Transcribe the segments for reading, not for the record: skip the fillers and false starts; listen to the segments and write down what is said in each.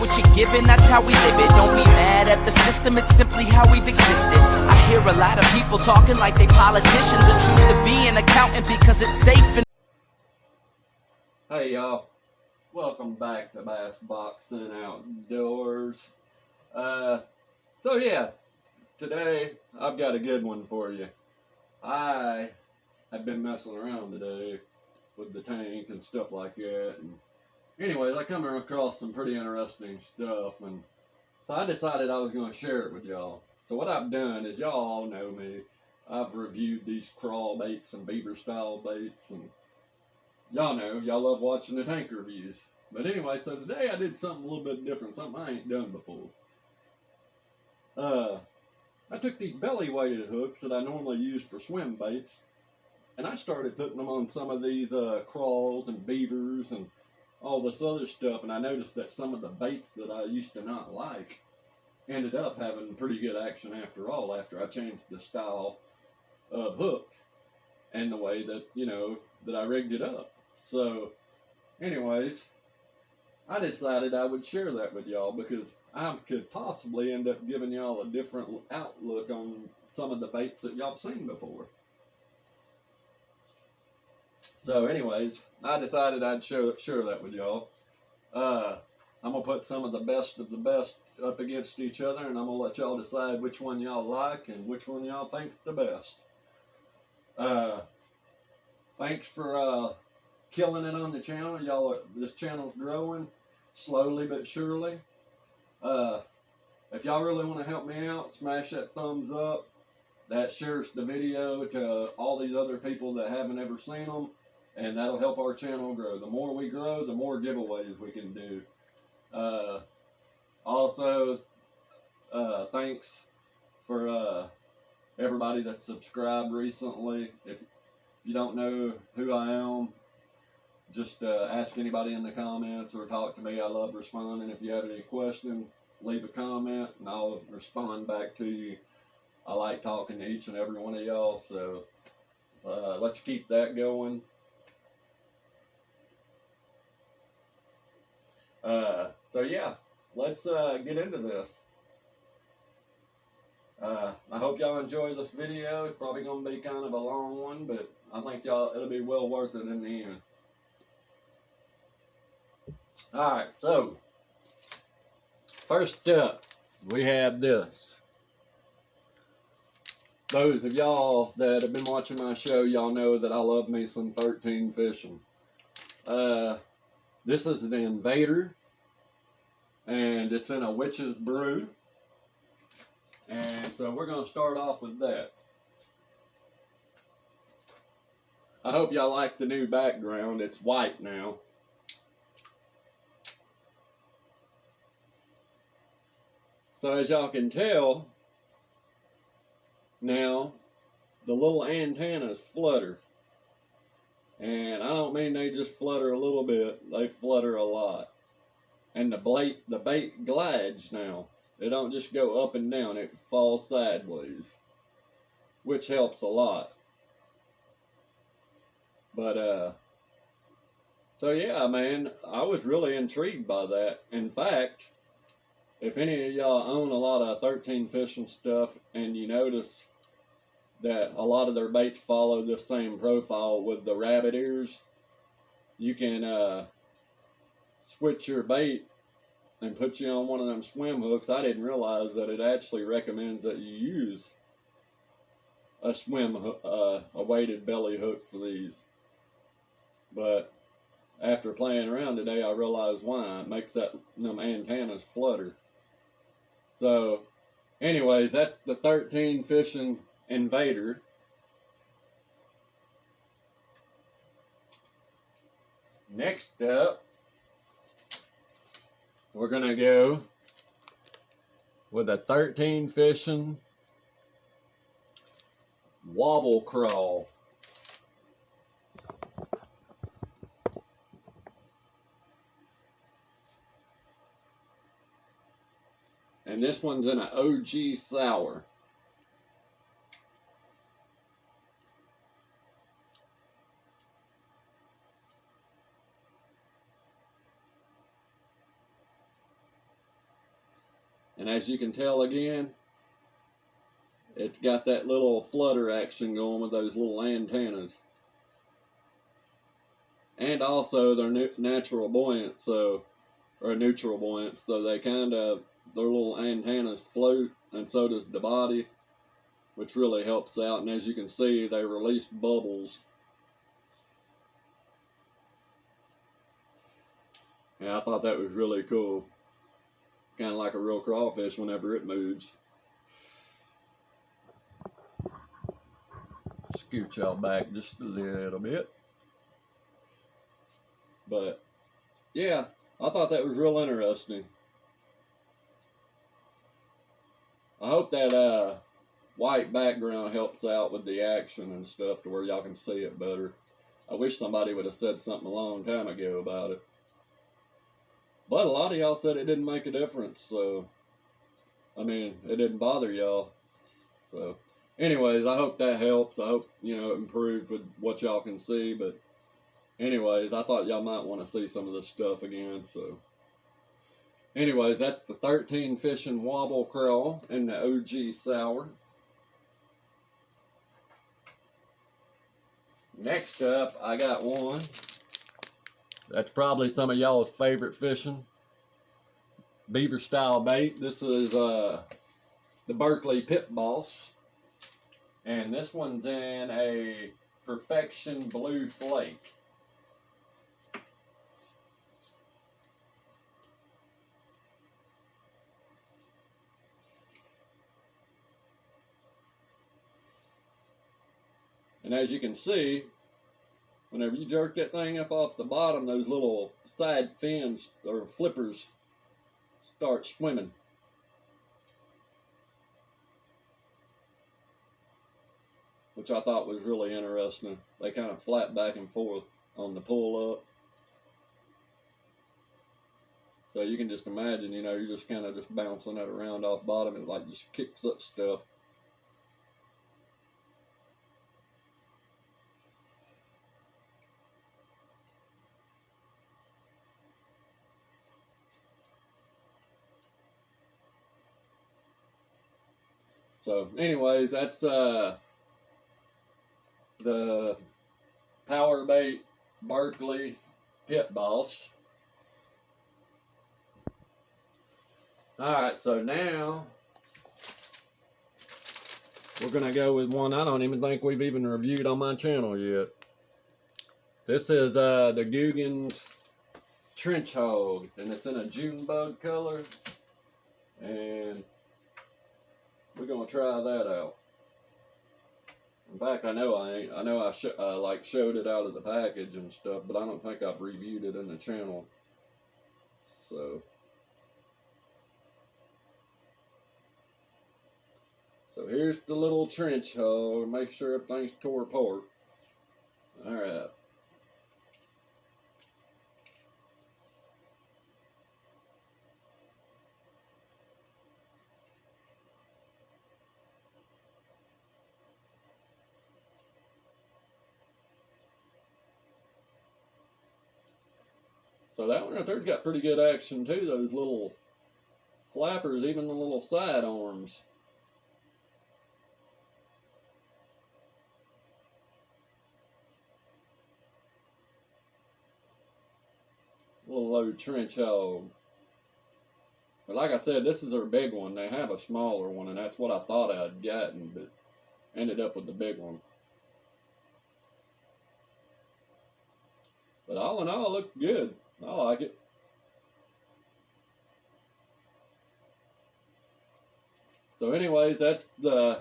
what you're given, that's how we live it. Don't be mad at the system, it's simply how we've existed. I hear a lot of people talking like they politicians and choose to be an accountant because it's safe and... Hey y'all, welcome back to Bassboxing.Outdoors. So yeah, today I've got a good one for you. I have been messing around today with the tank and stuff like that. And anyways, I come across some pretty interesting stuff, and so I decided I was going to share it with y'all. So what I've done is, y'all all know me. I've reviewed these crawl baits and beaver style baits, and y'all know, y'all love watching the tank reviews. But anyway, so today I did something a little bit different, something I ain't done before. I took these belly weighted hooks that I normally use for swim baits, and I started putting them on some of these crawls and beavers and all this other stuff, and I noticed that some of the baits that I used to not like ended up having pretty good action after all, after I changed the style of hook and the way that, you know, that I rigged it up. So anyways, I decided I would share that with y'all because I could possibly end up giving y'all a different outlook on some of the baits that y'all seen before. So anyways, I decided I'd share that with y'all. I'm going to put some of the best up against each other, and I'm going to let y'all decide which one y'all like and which one y'all think's the best. Thanks for killing it on the channel. This channel's growing slowly but surely. If y'all really want to help me out, smash that thumbs up. That shares the video to all these other people that haven't ever seen them, and that'll help our channel grow. The more we grow, the more giveaways we can do. Also, thanks for everybody that's subscribed recently. If you don't know who I am, just ask anybody in the comments or talk to me. I love responding. If you have any questions, leave a comment and I'll respond back to you. I like talking to each and every one of y'all, so let's keep that going. So yeah, let's get into this. I hope y'all enjoy this video. It's probably going to be kind of a long one, but I think it'll be well worth it in the end. Alright, so first up, we have this. Those of y'all that have been watching my show, y'all know that I love me some 13 fishing. This is the Invader, and it's in a witch's brew. And so we're going to start off with that. I hope y'all like the new background. It's white now. So as y'all can tell, now the little antennas flutter. And I don't mean they just flutter a little bit, they flutter a lot. And the bait glides now. It don't just go up and down, it falls sideways, which helps a lot. But so yeah, man, I was really intrigued by that. In fact, if any of y'all own a lot of 13 fishing stuff and you notice that a lot of their baits follow this same profile with the rabbit ears, you can switch your bait and put you on one of them swim hooks. I didn't realize that it actually recommends that you use a a weighted belly hook for these. But after playing around today, I realized why. It makes them antennas flutter. So, anyways, that's the 13 fishing Invader. Next up, we're going to go with a 13 fishing Wobble Crawl. And this one's in an OG sour. And as you can tell again, it's got that little flutter action going with those little antennas. And also they're natural buoyant, so, or neutral buoyant, so they kind of, their little antennas float, and so does the body, which really helps out. And as you can see, they release bubbles. And I thought that was really cool. Kind of like a real crawfish whenever it moves. Scoot y'all back just a little bit. But yeah, I thought that was real interesting. I hope that white background helps out with the action and stuff to where y'all can see it better. I wish somebody would have said something a long time ago about it. But a lot of y'all said it didn't make a difference, so I mean, it didn't bother y'all. So anyways, I hope that helps. I hope, you know, it improved with what y'all can see. But anyways, I thought y'all might want to see some of this stuff again. So anyways, that's the 13 fishing Wobble Crawl in the OG Sour. Next up, I got one. That's probably some of y'all's favorite fishing. Beaver style bait. This is the Berkeley Pit Boss. And this one's in a Perfection Blue Flake. And as you can see, whenever you jerk that thing up off the bottom, those little side fins or flippers start swimming. Which I thought was really interesting. They kind of flap back and forth on the pull up. So you can just imagine, you know, you're just kind of just bouncing that around off bottom. It like just kicks up stuff. So anyways, that's the Power Bait Berkeley Pit Boss. Alright, so now we're going to go with one I don't even think we've even reviewed on my channel yet. This is the Googan's Trench Hog, and it's in a June bug color. And we're going to try that out. In fact, I know I like showed it out of the package and stuff, but I don't think I've reviewed it in the channel. So here's the little trench hole. Make sure everything's tore apart. Alright. So that one right there's got pretty good action too, those little flappers, even the little side arms. Little low trench hog. But like I said, this is their big one. They have a smaller one, and that's what I thought I'd gotten, but ended up with the big one. But all in all, it looked good. I like it. So anyways, that's the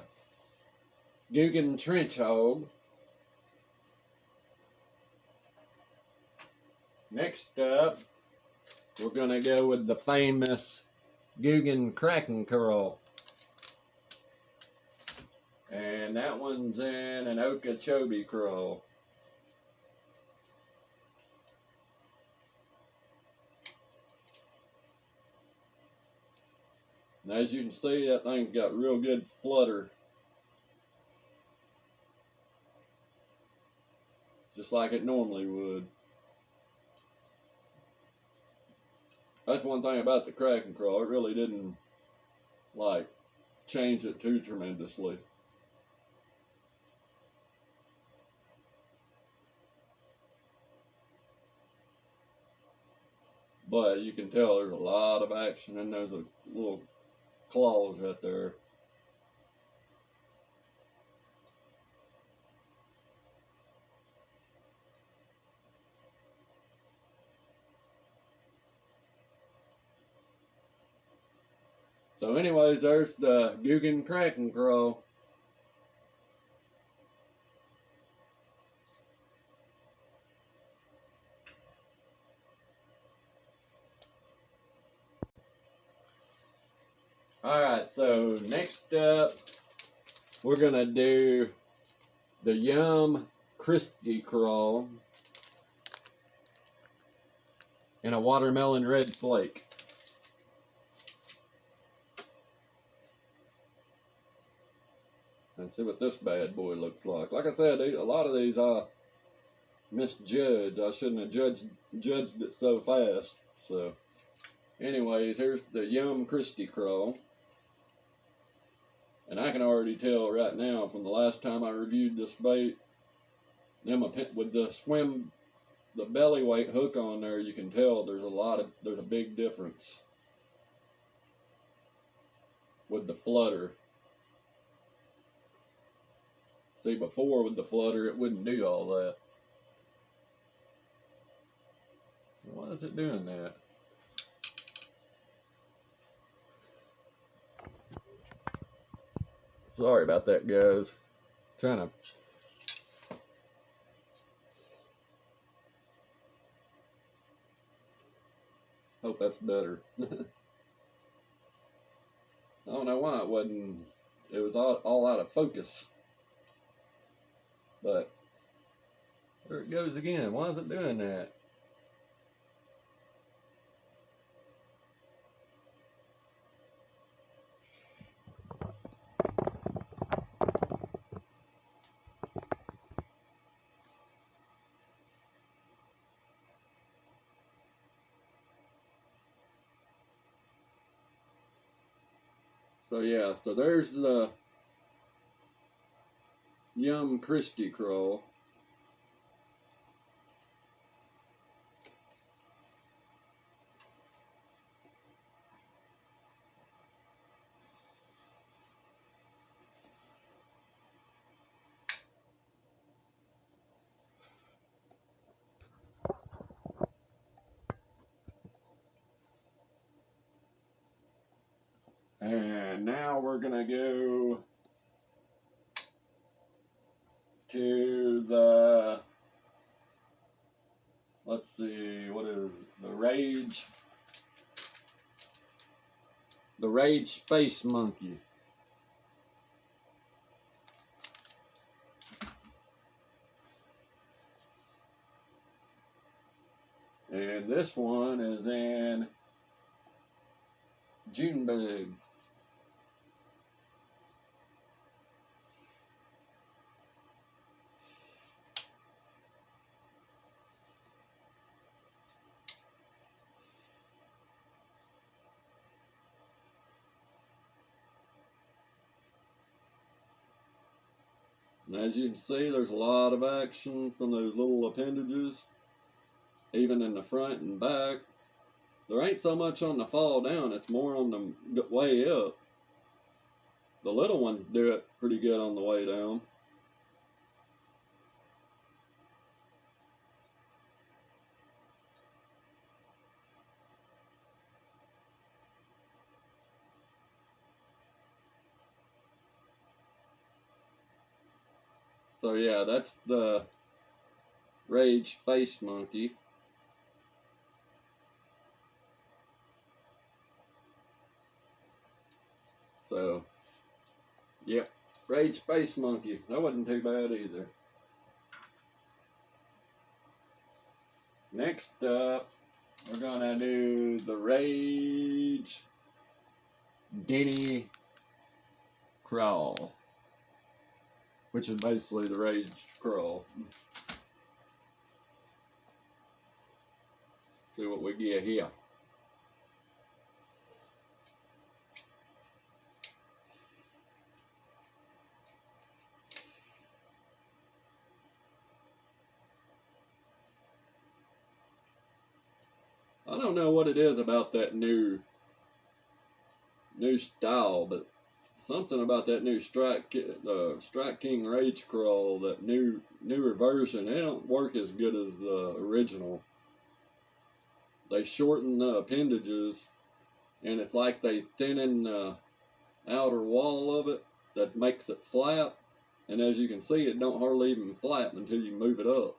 Googan Trench Hog. Next up, we're going to go with the famous Googan Kraken Curl. And that one's in an Okeechobee Crawl. And as you can see, that thing's got real good flutter. Just like it normally would. That's one thing about the Kraken Curl. It really didn't like change it too tremendously. But you can tell there's a lot of action in those little claws right there. So anyways, there's the Googan Kraken Curl. Alright, so next up, we're going to do the Yum Christy Craw and a watermelon red flake. And see what this bad boy looks like. Like I said, a lot of these I misjudged. I shouldn't have judged it so fast. So, anyways, here's the Yum Christy Craw. And I can already tell right now from the last time I reviewed this bait, with the belly weight hook on there, you can tell there's a big difference with the flutter. See, before with the flutter, it wouldn't do all that. So why is it doing that? Sorry about that, guys. Trying to. Hope that's better. I don't know why it wasn't. It was all out of focus. But there it goes again. Why is it doing that? So yeah, so there's the Yum Christy Craw. And now we're gonna go to the, let's see, what is it? The Rage Space Monkey. And this one is in Junebug. And as you can see, there's a lot of action from those little appendages, even in the front and back. There ain't so much on the fall down, it's more on the way up. The little ones do it pretty good on the way down. So yeah, that's the Rage Space Monkey. So, yep, Rage Space Monkey. That wasn't too bad either. Next up, we're gonna do the Rage Guinea Crawl, which is basically the Rage Crawl. See what we get here. I don't know what it is about that new style, but something about that new Strike.King Rage Crawl, that newer version, they don't work as good as the original. They shorten the appendages, and it's like they thinning the outer wall of it that makes it flap. And as you can see, it don't hardly even flap until you move it up.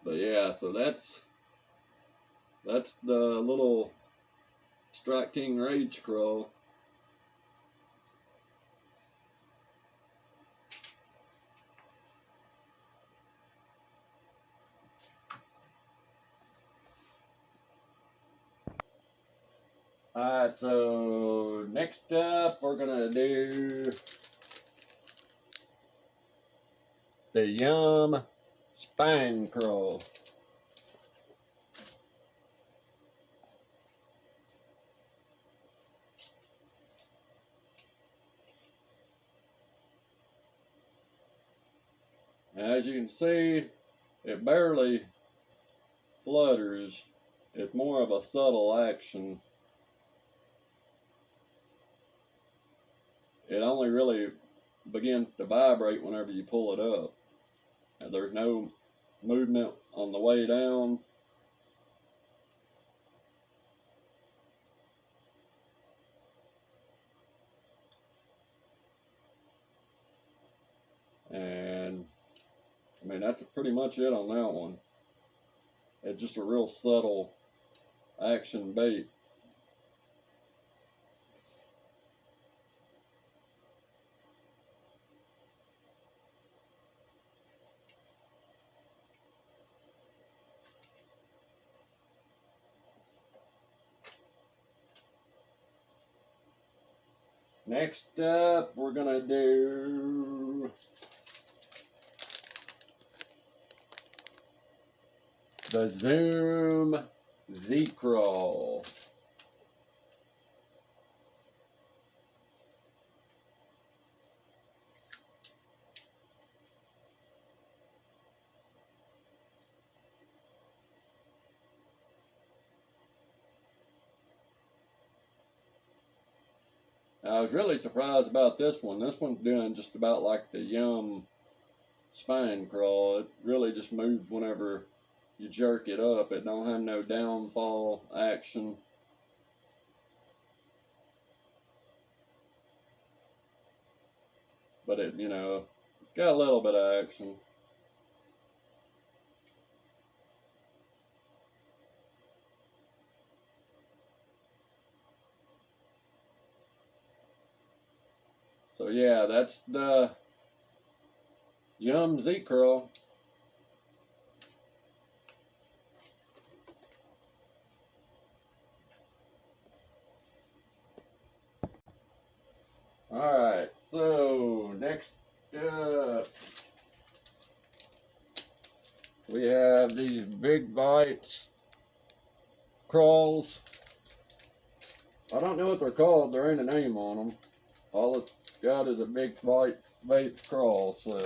But yeah, so that's the little Strike.King Rage Crawl. Alright, so next up we're gonna do the Yum Spine Curl. As you can see, it barely flutters. It's more of a subtle action. It only really begins to vibrate whenever you pull it up. And there's no movement on the way down. And I mean, that's pretty much it on that one. It's just a real subtle action bait. Next up, we're gonna do the Zoom Z-Crawl. I was really surprised about this one. This one's doing just about like the Yum Spine Crawl. It really just moves whenever you jerk it up. It don't have no downfall action. But it, you know, it's got a little bit of action. So yeah, that's the Yum Z-Curl. Alright, so next up, we have these Big Bites crawls. I don't know what they're called, there ain't a name on them. All it's got is a Big Bite crawl, so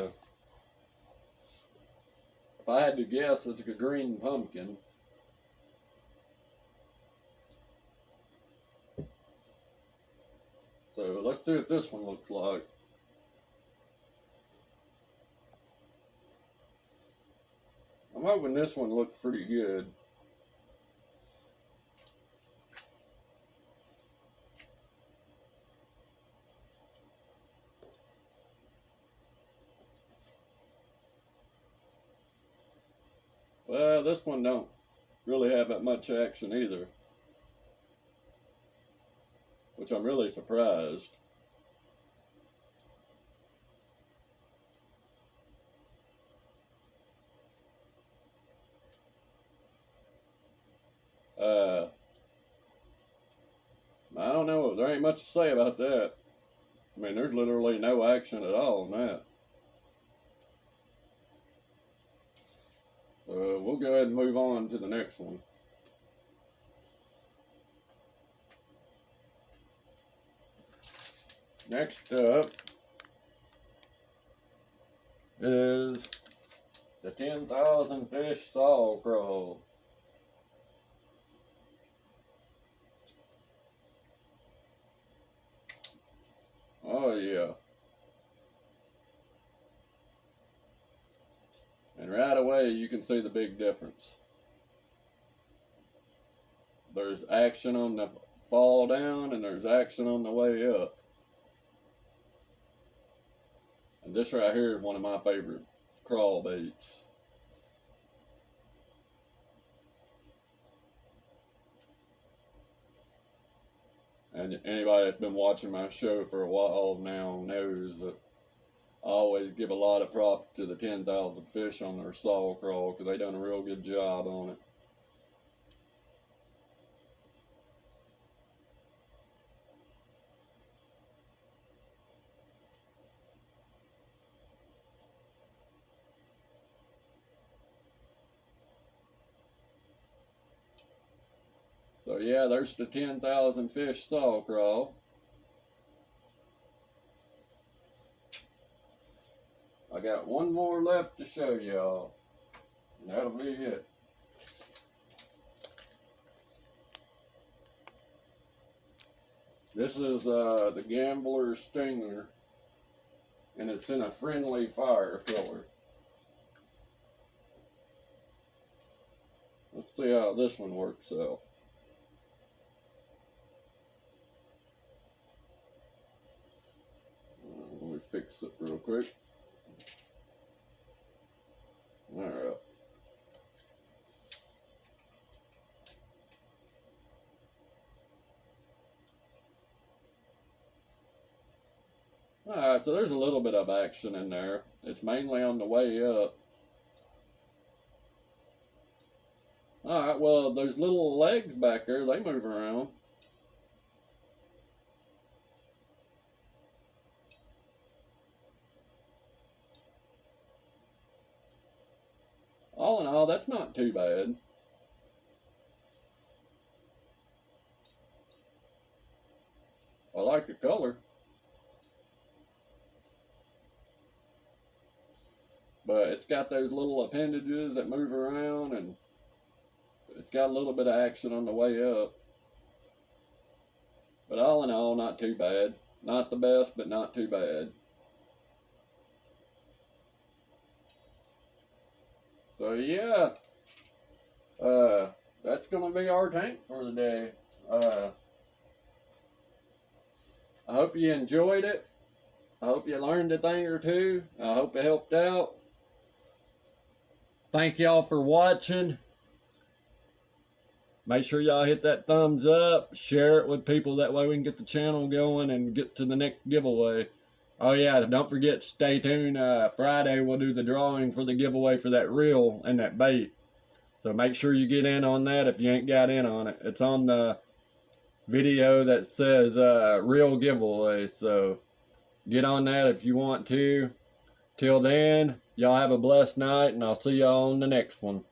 if I had to guess, it's a green pumpkin. So let's see what this one looks like. I'm hoping this one looks pretty good. Well, this one don't really have that much action either, which I'm really surprised. I don't know, there ain't much to say about that. I mean, there's literally no action at all on that. So we'll go ahead and move on to the next one. Next up is the 10,000 fish saw crawl. Oh yeah. And right away you can see the big difference. There's action on the fall down and there's action on the way up. And this right here is one of my favorite crawl baits. And anybody that's been watching my show for a while now knows that I always give a lot of props to the 10,000 fish on their saw crawl because they done a real good job on it. So yeah, there's the 10,000 fish saw crawl. I got one more left to show y'all, and that'll be it. This is the Gambler Stinger, and it's in a friendly fire color. Let's see how this one works out. Let me fix it real quick. Alright. Alright, so there's a little bit of action in there. It's mainly on the way up. Alright, well, there's little legs back there. They move around. All in all, that's not too bad. I like the color. But it's got those little appendages that move around, and it's got a little bit of action on the way up. But all in all, not too bad. Not the best, but not too bad. So yeah, that's gonna be our tank for the day. I hope you enjoyed it. I hope you learned a thing or two. I hope it helped out. Thank y'all for watching. Make sure y'all hit that thumbs up, share it with people, that way we can get the channel going and get to the next giveaway. Oh yeah, don't forget, stay tuned. Friday we'll do the drawing for the giveaway for that reel and that bait. So make sure you get in on that if you ain't got in on it. It's on the video that says reel giveaway. So get on that if you want to. Till then, y'all have a blessed night, and I'll see y'all on the next one.